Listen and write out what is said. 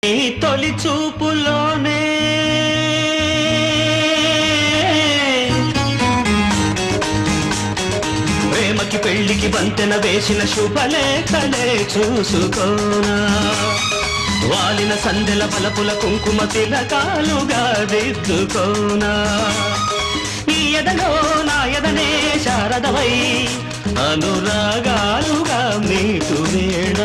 ఈ తొలి చూపులోనే ప్రేమకి పెళ్లికి బంతెన వేసిన శుభలేఖలే చూసుకోనా వాలిన సందెల బలపుల కుంకుమ తిలకాలుగా దిద్దుకోనా ఈ ఎదలో నా ఎదనే శారదవై అనురాగాలుగా మీటు వేళ